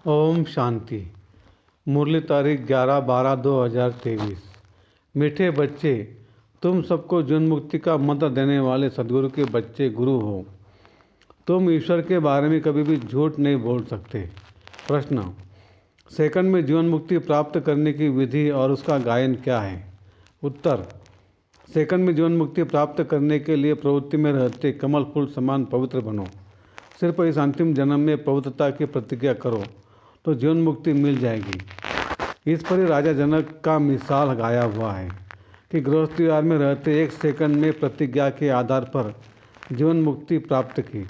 ओम शांति। मुरली तारीख 11/12/2023। मीठे बच्चे, तुम सबको जीवन मुक्ति का मंत्र देने वाले सदगुरु के बच्चे गुरु हो। तुम ईश्वर के बारे में कभी भी झूठ नहीं बोल सकते। प्रश्न: सेकंड में जीवन मुक्ति प्राप्त करने की विधि और उसका गायन क्या है? उत्तर: सेकंड में जीवन मुक्ति प्राप्त करने के लिए प्रवृत्ति में रहते कमल फूल समान पवित्र बनो। सिर्फ इस अंतिम जन्म में पवित्रता की प्रतिज्ञा करो तो जीवन मुक्ति मिल जाएगी। इस पर ही राजा जनक का मिसाल गाया हुआ है कि गृहस्थ विहार में रहते 1 सेकंड में प्रतिज्ञा के आधार पर जीवन मुक्ति प्राप्त की।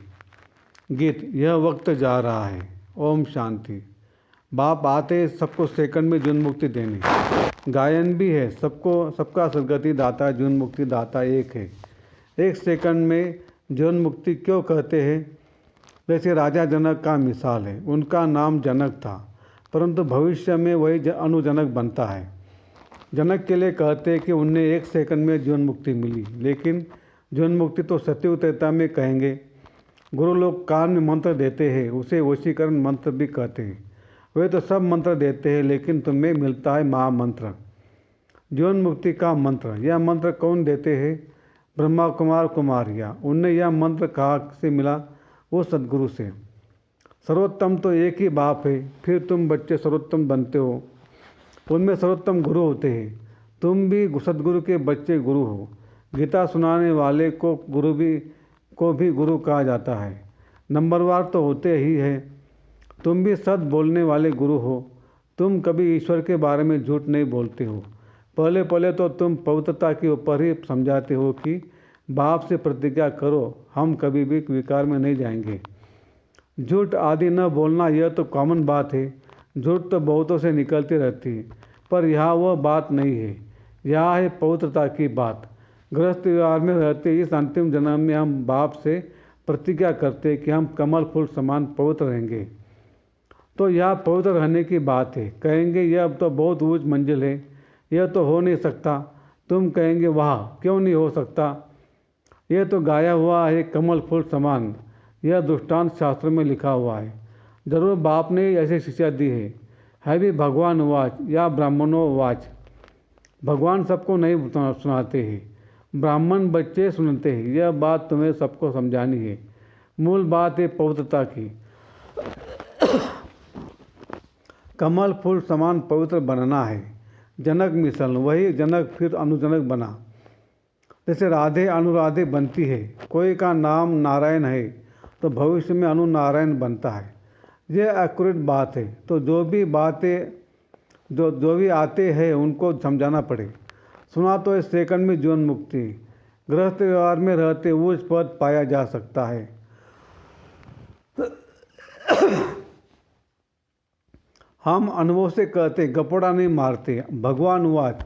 गीत: यह वक्त जा रहा है। ओम शांति। बाप आते सबको सेकंड में जीवन मुक्ति देने। गायन भी है: सबका सदगति दाता जीवन मुक्ति दाता एक है। 1 सेकंड में जीवन मुक्ति क्यों कहते हैं? वैसे राजा जनक का मिसाल है। उनका नाम जनक था, परंतु भविष्य में वही अनुजनक बनता है। जनक के लिए कहते हैं कि उन्हें 1 सेकंड में जीवन मुक्ति मिली, लेकिन जीवन मुक्ति तो सत्युग त्रेता में कहेंगे। गुरु लोग कान में मंत्र देते हैं, उसे वशीकरण मंत्र भी कहते हैं। वे तो सब मंत्र देते हैं, लेकिन तुम्हें मिलता है महामंत्र, जीवन मुक्ति का मंत्र। यह मंत्र कौन देते हैं? ब्रह्मा कुमार कुमारियाँ। उन्हें यह मंत्र कहाँ से मिला? वो सदगुरु से। सर्वोत्तम तो एक ही बाप है, फिर तुम बच्चे सर्वोत्तम बनते हो। उनमें सर्वोत्तम गुरु होते हैं। तुम भी सदगुरु के बच्चे गुरु हो। गीता सुनाने वाले को भी गुरु कहा जाता है। नंबरवार तो होते ही है। तुम भी सत बोलने वाले गुरु हो। तुम कभी ईश्वर के बारे में झूठ नहीं बोलते हो। पहले तो तुम पवित्रता के ऊपर ही समझाते हो कि बाप से प्रतिज्ञा करो, हम कभी भी विकार में नहीं जाएंगे। झूठ आदि न बोलना यह तो कॉमन बात है। झूठ तो बहुतों से निकलती रहती है, पर यहाँ वह बात नहीं है। यहाँ है पवित्रता की बात। गृहस्थ विहार में रहते इस अंतिम जन्म में हम बाप से प्रतिज्ञा करते कि हम कमल फूल समान पवित्र रहेंगे। तो यहाँ पवित्र रहने की बात है। कहेंगे यह तो बहुत ऊंच मंजिल है, यह तो हो नहीं सकता। तुम कहेंगे वाह, क्यों नहीं हो सकता? यह तो गाया हुआ है कमल फूल समान। यह दृष्टांत शास्त्र में लिखा हुआ है। जरूर बाप ने ऐसी शिक्षा दी है भी भगवान वाच या ब्राह्मणों वाच। भगवान सबको नहीं सुनाते हैं, ब्राह्मण बच्चे सुनते हैं। यह बात तुम्हें सबको समझानी है। मूल बात है पवित्रता की। कमल फूल समान पवित्र बनना है। जनक मिसल, वही जनक फिर अनुजनक बना। जैसे राधे अनुराधे बनती है। कोई का नाम नारायण है तो भविष्य में अनुनारायण बनता है। यह एक्यूरेट बात है। तो जो भी आते हैं उनको समझाना पड़े। सुना तो इस सेकंड में जीवन मुक्ति गृहस्थ व्यवहार में रहते उच्च पद पाया जा सकता है। हम अनुभव से कहते, गपोड़ा नहीं मारते। भगवान वाच।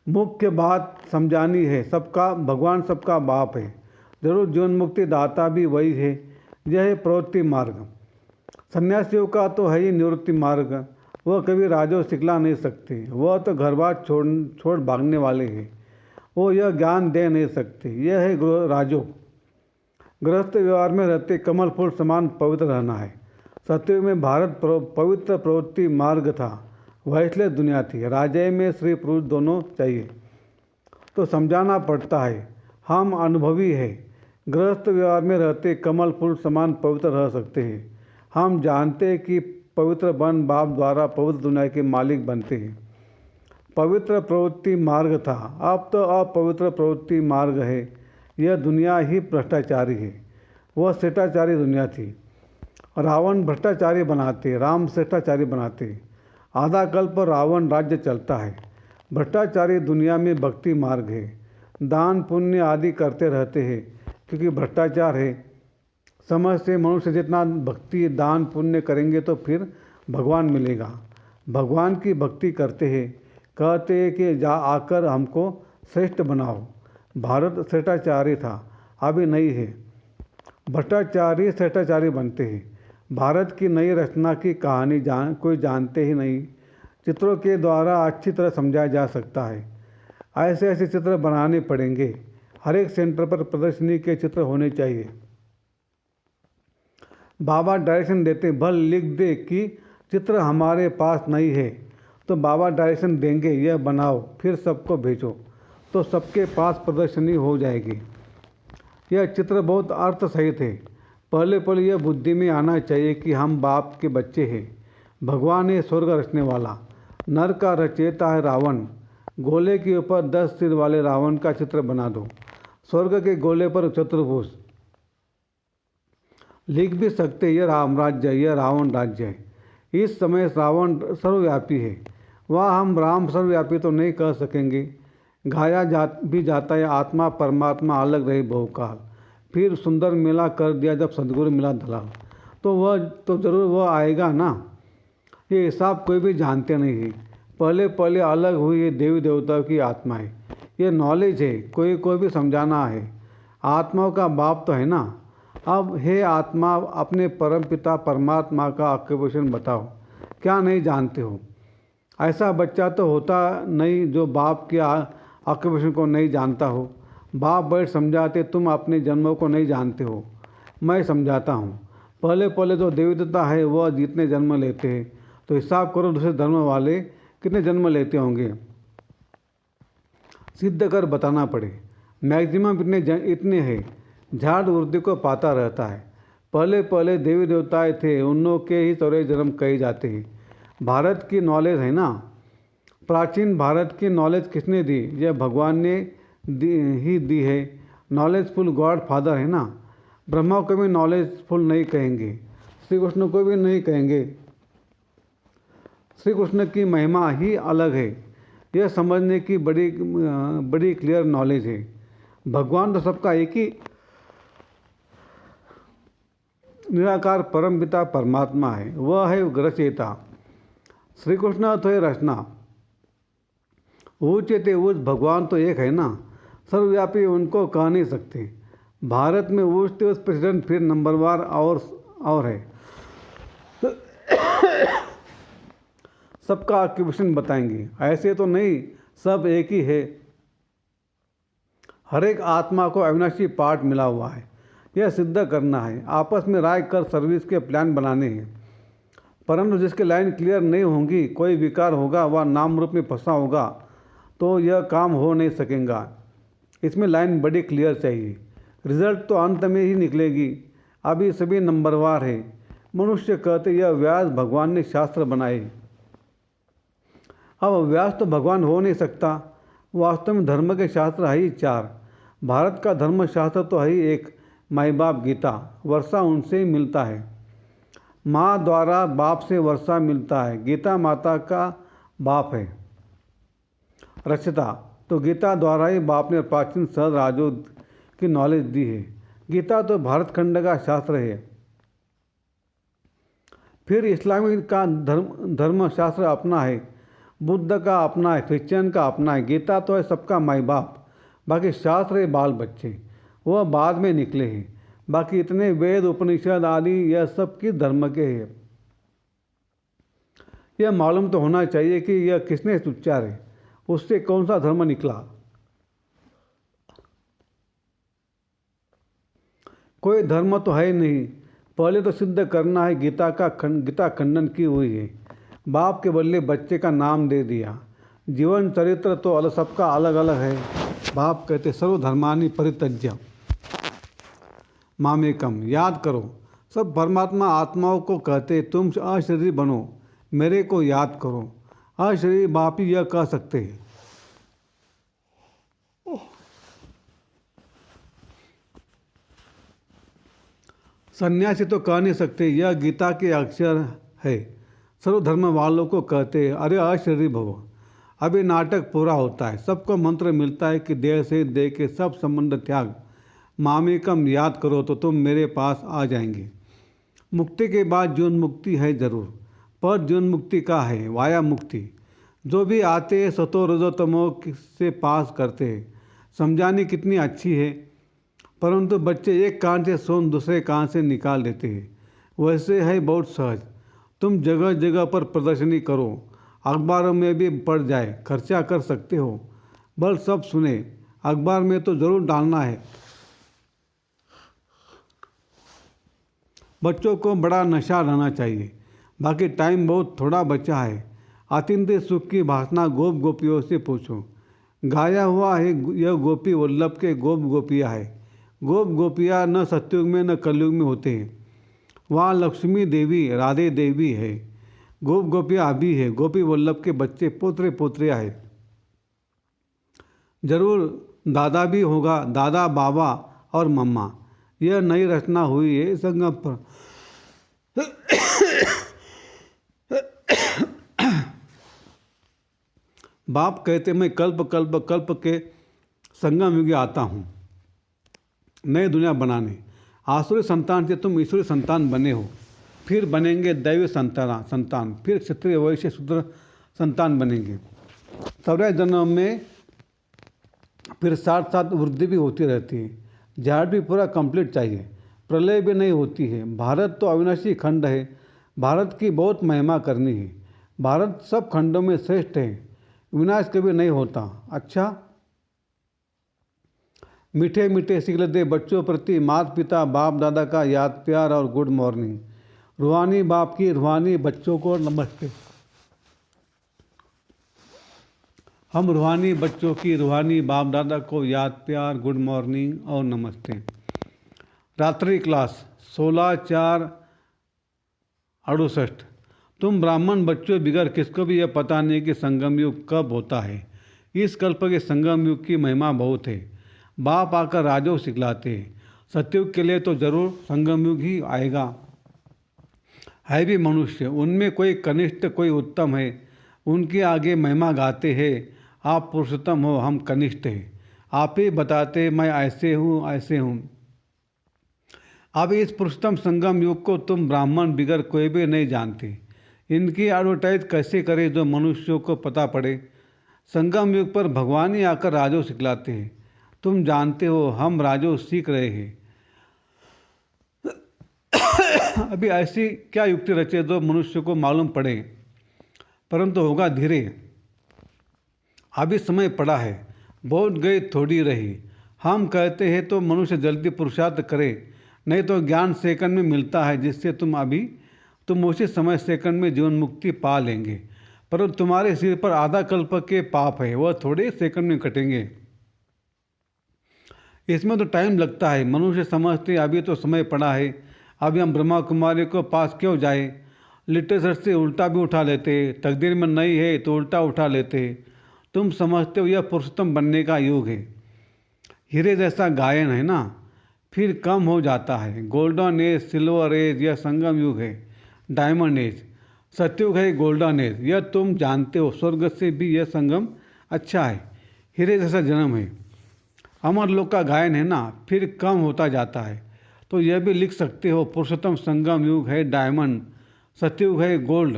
मुख्य बात समझानी है। भगवान सबका बाप है। जरूर जीवन मुक्ति दाता भी वही है। यह है प्रवृत्ति मार्ग। सन्यासियों का तो है ही निवृत्ति मार्ग। वह कभी राजो सिखला नहीं सकते। वह तो घर बार छोड़ भागने वाले हैं। वो यह ज्ञान दे नहीं सकते। यह है राजो। गृहस्थ व्यवहार में रहते कमल फूल समान पवित्र रहना है। सत्ययुग में भारत पवित्र प्रवृत्ति मार्ग था, वैश्य दुनिया थी। राजे में स्त्री पुरुष दोनों चाहिए। तो समझाना पड़ता है। हम अनुभवी हैं। गृहस्थ व्यवहार में रहते कमल फूल समान पवित्र रह सकते हैं। हम जानते हैं कि पवित्र बन बाप द्वारा पवित्र दुनिया के मालिक बनते हैं। पवित्र प्रवृत्ति मार्ग था, अब तो अपवित्र प्रवृत्ति मार्ग है। यह दुनिया ही भ्रष्टाचारी है। वह श्रेष्ठाचारी दुनिया थी। रावण भ्रष्टाचारी बनाते, राम श्रेष्ठाचारी बनाते। आधा कल्प रावण राज्य चलता है। भ्रष्टाचारी दुनिया में भक्ति मार्ग है। दान पुण्य आदि करते रहते हैं, क्योंकि भ्रष्टाचार है। समझ से मनुष्य जितना भक्ति दान पुण्य करेंगे तो फिर भगवान मिलेगा। भगवान की भक्ति करते हैं, कहते हैं कि जा आकर हमको श्रेष्ठ बनाओ। भारत श्रेष्ठाचारी था, अभी नहीं है। भ्रष्टाचारी श्रेष्ठाचारी बनते हैं। भारत की नई रचना की कहानी कोई जानते ही नहीं। चित्रों के द्वारा अच्छी तरह समझाया जा सकता है। ऐसे चित्र बनाने पड़ेंगे। हर एक सेंटर पर प्रदर्शनी के चित्र होने चाहिए। बाबा डायरेक्शन देते, भल लिख दे कि चित्र हमारे पास नहीं है, तो बाबा डायरेक्शन देंगे, यह बनाओ फिर सबको भेजो, तो सबके पास प्रदर्शनी हो जाएगी। यह चित्र बहुत अर्थ सहित है। पहले पहले यह बुद्धि में आना चाहिए कि हम बाप के बच्चे हैं। भगवान है स्वर्ग रचने वाला, नर का रचयिता है रावण। गोले के ऊपर 10 सिर वाले रावण का चित्र बना दो, स्वर्ग के गोले पर चतुर्भुज। लिख भी सकते यह राम राज्य, यह रावण राज्य है। इस समय रावण सर्वव्यापी है, वह हम राम सर्वव्यापी तो नहीं कह सकेंगे। गाया भी जाता है आत्मा परमात्मा अलग रहे बहुकाल। फिर सुंदर मेला कर दिया जब सदगुरु मिला दलाल, तो ज़रूर वह आएगा ना। ये हिसाब कोई भी जानते नहीं है। पहले पहले अलग हुई ये देवी देवताओं की आत्माएं। ये नॉलेज है, कोई भी समझाना है। आत्माओं का बाप तो है ना। अब हे आत्मा, अपने परम पिता परमात्मा का ऑक्यूपेशन बताओ, क्या नहीं जानते हो? ऐसा बच्चा तो होता नहीं जो बाप के ऑक्यूपेशन को नहीं जानता हो। बाप बैठ समझाते, तुम अपने जन्मों को नहीं जानते हो, मैं समझाता हूँ। पहले पहले जो देवी देवता है वह जितने जन्म लेते हैं, तो हिसाब करो दूसरे धर्म वाले कितने जन्म लेते होंगे, सिद्ध कर बताना पड़े। मैक्सिमम इतने हैं। झाड़ वृद्धि को पाता रहता है। पहले पहले देवी देवताएं थे, उन के ही 14 जन्म कहे जाते हैं। भारत की नॉलेज है ना, प्राचीन भारत की नॉलेज किसने दी? यह भगवान ने ही दी है। नॉलेजफुल गॉड फादर है ना। ब्रह्मा को भी नॉलेजफुल नहीं कहेंगे, श्री कृष्ण को भी नहीं कहेंगे। श्री कृष्ण की महिमा ही अलग है। यह समझने की बड़ी क्लियर नॉलेज है। भगवान तो सबका एक ही निराकार परम पिता परमात्मा है, वह है रचयिता। श्री कृष्ण तो है रचना। ऊंचे ऊंच भगवान तो एक है ना, सर्वव्यापी उनको कह नहीं सकते। भारत में ऊंचते उस प्रेसिडेंट फिर नंबरवार और है। सबका ऑक्यूपेशन बताएंगे, ऐसे तो नहीं सब एक ही है। हर एक आत्मा को अविनाशी पार्ट मिला हुआ है, यह सिद्ध करना है। आपस में राय कर सर्विस के प्लान बनाने हैं। परंतु जिसके लाइन क्लियर नहीं होंगी, कोई विकार होगा, वह नाम रूप में फंसा होगा, तो यह काम हो नहीं सकेगा। इसमें लाइन बड़ी क्लियर चाहिए। रिजल्ट तो अंत में ही निकलेगी। अभी सभी नंबरवार है। मनुष्य कहते यह व्यास भगवान ने शास्त्र बनाए। अब व्यास तो भगवान हो नहीं सकता। वास्तव में धर्म के शास्त्र है ही 4। भारत का धर्म शास्त्र तो है ही एक, माई बाप गीता। वर्षा उनसे ही मिलता है। माँ द्वारा बाप से वर्षा मिलता है। गीता माता का बाप है रचता, तो गीता द्वारा ही बाप ने प्राचीन सहज राजों की नॉलेज दी है। गीता तो भारत खंड का शास्त्र है। फिर इस्लामी का धर्म शास्त्र अपना है, बुद्ध का अपना है, क्रिश्चियन का अपना है। गीता तो है सबका माई बाप। बाकी शास्त्र है बाल बच्चे, वह बाद में निकले हैं। बाकी इतने वेद उपनिषद आदि यह सब किस धर्म के हैं? यह मालूम तो होना चाहिए कि यह किसने उच्चारे, उससे कौन सा धर्म निकला। कोई धर्म तो है नहीं। पहले तो सिद्ध करना है गीता खंडन की हुई है। बाप के बदले बच्चे का नाम दे दिया। जीवन चरित्र तो सबका अलग अलग है। बाप कहते सर्वधर्मानि परित्यज्य मामेकम। याद करो, सब परमात्मा आत्माओं को कहते तुम अशरीरी बनो, मेरे को याद करो। अशरीरी बाप ही यह कह सकते हैं। सन्यासी तो कह नहीं सकते, यह गीता के अक्षर है। सर्वधर्म वालों को कहते अरे अशरीरी भव। अभी नाटक पूरा होता है। सबको मंत्र मिलता है कि देह से देह के सब संबंध त्याग, मामेकम याद करो तो तुम मेरे पास आ जाएंगे। मुक्ति के बाद जीवन मुक्ति है जरूर, पर जीवन मुक्ति का है वाया मुक्ति। जो भी आते हैं सतो रजो तमो से पास करते हैं। समझानी कितनी अच्छी है, परंतु बच्चे एक कान से सोन दूसरे कान से निकाल देते हैं। वैसे है बहुत सहज। तुम जगह जगह पर प्रदर्शनी करो, अखबारों में भी पड़ जाए, खर्चा कर सकते हो। बल सब सुने, अखबार में तो ज़रूर डालना है। बच्चों को बड़ा नशा रहना चाहिए, बाकी टाइम बहुत थोड़ा बचा है। आतिंद्य सुख की भाषणा गोप गोपियों से पूछो। गाया हुआ है यह गोपी वल्लभ के गोप गोपिया है। गोप गोपिया न सतयुग में न कलयुग में होते हैं। वहाँ लक्ष्मी देवी राधे देवी है। गोप गोपिया अभी है। गोपी वल्लभ के बच्चे पोतरे पोतरिया है। जरूर दादा भी होगा, दादा बाबा और मम्मा। यह नई रचना हुई है संगम पर। बाप कहते मैं कल्प कल्प कल्प के संगम युग आता हूँ नई दुनिया बनाने। आसुरी संतान से तुम ईश्वरी संतान बने हो, फिर बनेंगे दैवी संतान, फिर क्षत्रिय वैश्य शूद्र संतान बनेंगे। 14 जन्म में फिर साथ साथ वृद्धि भी होती रहती है। झाड़ भी पूरा कंप्लीट चाहिए, प्रलय भी नहीं होती है। भारत तो अविनाशी खंड है, भारत की बहुत महिमा करनी है। भारत सब खंडों में श्रेष्ठ है, विनाश कभी नहीं होता। अच्छा, मीठे मीठे सिगलते बच्चों प्रति माता पिता बाप दादा का याद प्यार और गुड मॉर्निंग। रूहानी बाप की रूहानी बच्चों को नमस्ते। हम रूहानी बच्चों की रूहानी बाप दादा को याद प्यार गुड मॉर्निंग और नमस्ते। रात्रि क्लास 16/4/68। तुम ब्राह्मण बच्चों बिगर किसको भी यह पता नहीं कि संगम युग कब होता है। इस कल्प के संगम युग की महिमा बहुत है। बाप आकर राजों सिखलाते हैं। सतयुग के लिए तो जरूर संगम युग ही आएगा। है भी मनुष्य, उनमें कोई कनिष्ठ कोई उत्तम है। उनके आगे महिमा गाते हैं। आप पुरुषोत्तम हो, हम कनिष्ठ हैं। आप ही बताते मैं ऐसे हूँ ऐसे हूँ। अब इस पुरुषोत्तम संगम युग को तुम ब्राह्मण बिगर कोई भी नहीं जानते। इनकी एडवर्टाइज कैसे करें जो मनुष्यों को पता पड़े। संगम युग पर भगवान ही आकर राजों सिखलाते हैं। तुम जानते हो हम राजों सीख रहे हैं। अभी ऐसी क्या युक्ति रचे जो मनुष्य को मालूम पड़े, परंतु होगा धीरे। अभी समय पड़ा है, बहुत गई थोड़ी रही। हम कहते हैं तो मनुष्य जल्दी पुरुषार्थ करे, नहीं तो ज्ञान सेकंड में मिलता है जिससे तुम उसी समय सेकंड में जीवन मुक्ति पा लेंगे। परंतु तुम्हारे सिर पर आधा कल्प के पाप है, वह थोड़े सेकंड में कटेंगे। इसमें तो टाइम लगता है। मनुष्य समझते अभी तो समय पड़ा है, अभी हम ब्रह्मा कुमारी को पास क्यों जाए। लिटरेचर से उल्टा भी उठा लेते, तकदीर में नहीं है तो उल्टा उठा लेते। तुम समझते हो यह पुरुषोत्तम बनने का युग है। हीरे जैसा गायन है ना, फिर कम हो जाता है। गोल्डन एज सिल्वर एज यह संगम युग है। डायमंड एज सतयुग है, गोल्डन एज यह तुम जानते हो। स्वर्ग से भी यह संगम अच्छा है। हीरे जैसा जन्म है। अमर लोक का गायन है ना, फिर कम होता जाता है। तो यह भी लिख सकते हो पुरुषोत्तम संगम युग है डायमंड, सतयुग है गोल्ड,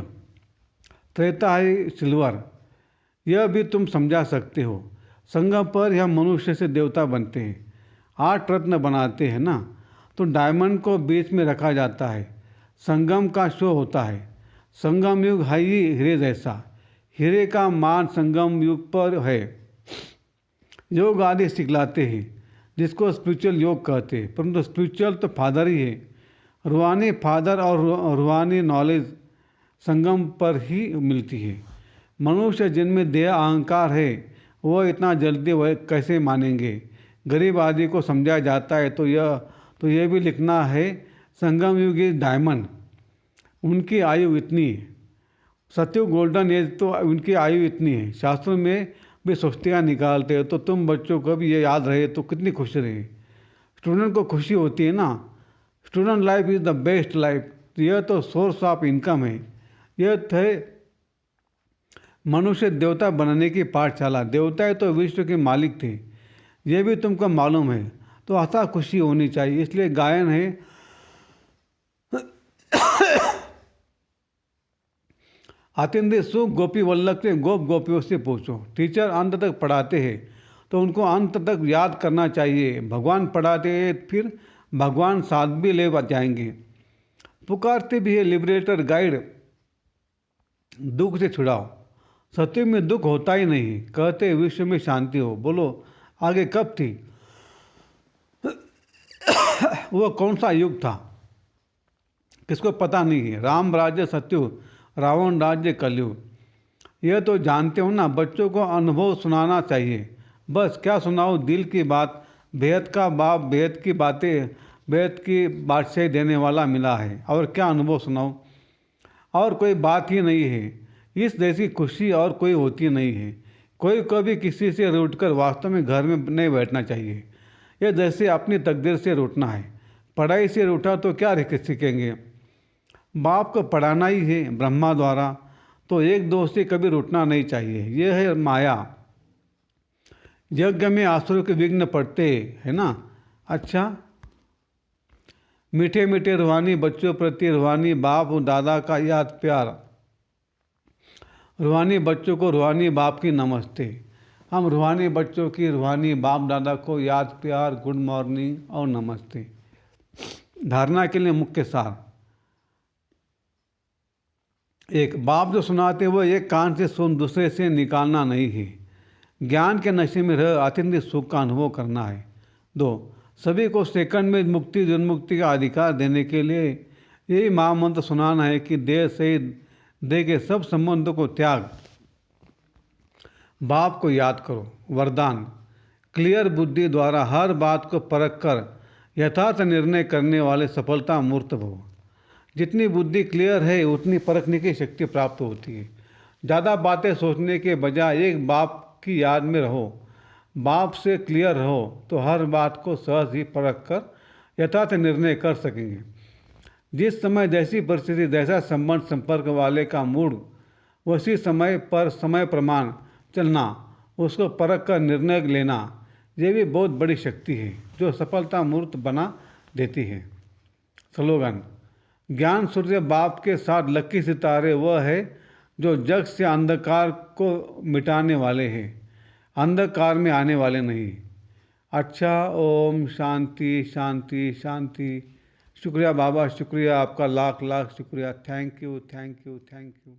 त्रेता है सिल्वर। यह भी तुम समझा सकते हो। संगम पर यह मनुष्य से देवता बनते हैं। 8 रत्न बनाते हैं ना, तो डायमंड को बीच में रखा जाता है। संगम का शो होता है। संगम युग है ही हीरे जैसा। हीरे का मान संगम युग पर है। योग आदि सिखलाते हैं जिसको स्पिरिचुअल योग कहते हैं, परंतु स्पिरिचुअल तो फादर ही है। रूहानी फादर और रूहानी नॉलेज संगम पर ही मिलती है। मनुष्य जिनमें देह अहंकार है वह इतना जल्दी वह कैसे मानेंगे। गरीब आदि को समझाया जाता है तो यह भी लिखना है संगम युग इज डायमंड, उनकी आयु इतनी है। सतयुग गोल्डन एज तो उनकी आयु इतनी है। शास्त्रों में भी सोचतियाँ निकालते हो तो तुम बच्चों को भी ये याद रहे तो कितनी खुशी रहे। स्टूडेंट को खुशी होती है ना। Student life is the best life. यह तो सोर्स ऑफ इनकम है। यह थे मनुष्य देवता बनाने की पाठशाला। देवता तो विश्व के मालिक थे, यह भी तुमको मालूम है। तो अथा खुशी होनी चाहिए, इसलिए गायन है। आतिंद्य सुख गोपी वल्लभ के गोप गोपियों से पूछो। टीचर अंत तक पढ़ाते हैं तो उनको अंत तक याद करना चाहिए। भगवान पढ़ाते हैं फिर भगवान साथ भी ले जाएंगे। पुकारते भी है लिबरेटर गाइड, दुख से छुड़ाओ। सत्य में दुख होता ही नहीं, कहते विश्व में शांति हो। बोलो आगे कब थी? वह कौन सा युग था? किसको पता नहीं है। राम राज्य सत्युग, रावण राज्य कलयुग। यह तो जानते हो ना, बच्चों को अनुभव सुनाना चाहिए। बस क्या सुनाओ, दिल की बात। बेहद का बाप बेहद की बातें, बेहद की बादशाही देने वाला मिला है, और क्या अनुभव सुनाओ। और कोई बात ही नहीं है। इस जैसी खुशी और कोई होती नहीं है। कोई कभी किसी से रूठकर वास्तव में घर में नहीं बैठना चाहिए। यह जैसे अपनी तकदीर से रूठना है। पढ़ाई से रूठा तो क्या सीखेंगे। बाप को पढ़ाना ही है ब्रह्मा द्वारा, तो एक दोस्त से कभी रूठना नहीं चाहिए। यह है माया। यज्ञ में आसुर के विघ्न पड़ते है ना। अच्छा, मीठे मीठे रूहानी बच्चों प्रति रूहानी बाप और दादा का याद प्यार। रूहानी बच्चों को रूहानी बाप की नमस्ते। हम रूहानी बच्चों की रूहानी बाप दादा को याद प्यार, गुड मॉर्निंग और नमस्ते। धारणा के लिए मुख्य सार। एक, बाप जो सुनाते वो एक कान से सुन दूसरे से निकालना नहीं है। ज्ञान के नशे में रह आत्यंतिक सुख का अनुभव करना है। 2, सभी को सेकंड में मुक्ति जन्मुक्ति का अधिकार देने के लिए यही महामंत्र सुनाना है कि देह से देह के सब संबंधों को त्याग, बाप को याद करो। वरदान, क्लियर बुद्धि द्वारा हर बात को परख कर यथार्थ निर्णय करने वाले सफलता मूर्त भव। जितनी बुद्धि क्लियर है उतनी परखने की शक्ति प्राप्त होती है। ज़्यादा बातें सोचने के बजाय एक बाप की याद में रहो, बाप से क्लियर रहो, तो हर बात को सहज ही परख कर यथार्थ निर्णय कर सकेंगे। जिस समय जैसी परिस्थिति जैसा संबंध संपर्क वाले का मूड, उसी समय पर समय प्रमाण चलना, उसको परख कर निर्णय लेना, ये भी बहुत बड़ी शक्ति है जो सफलता मूर्त बना देती है। स्लोगन, ज्ञान सूर्य बाप के साथ लकी सितारे वह है जो जग से अंधकार को मिटाने वाले हैं, अंधकार में आने वाले नहीं। अच्छा, ओम शांति शांति शांति। शुक्रिया बाबा, शुक्रिया आपका, लाख लाख शुक्रिया। Thank you thank you thank you.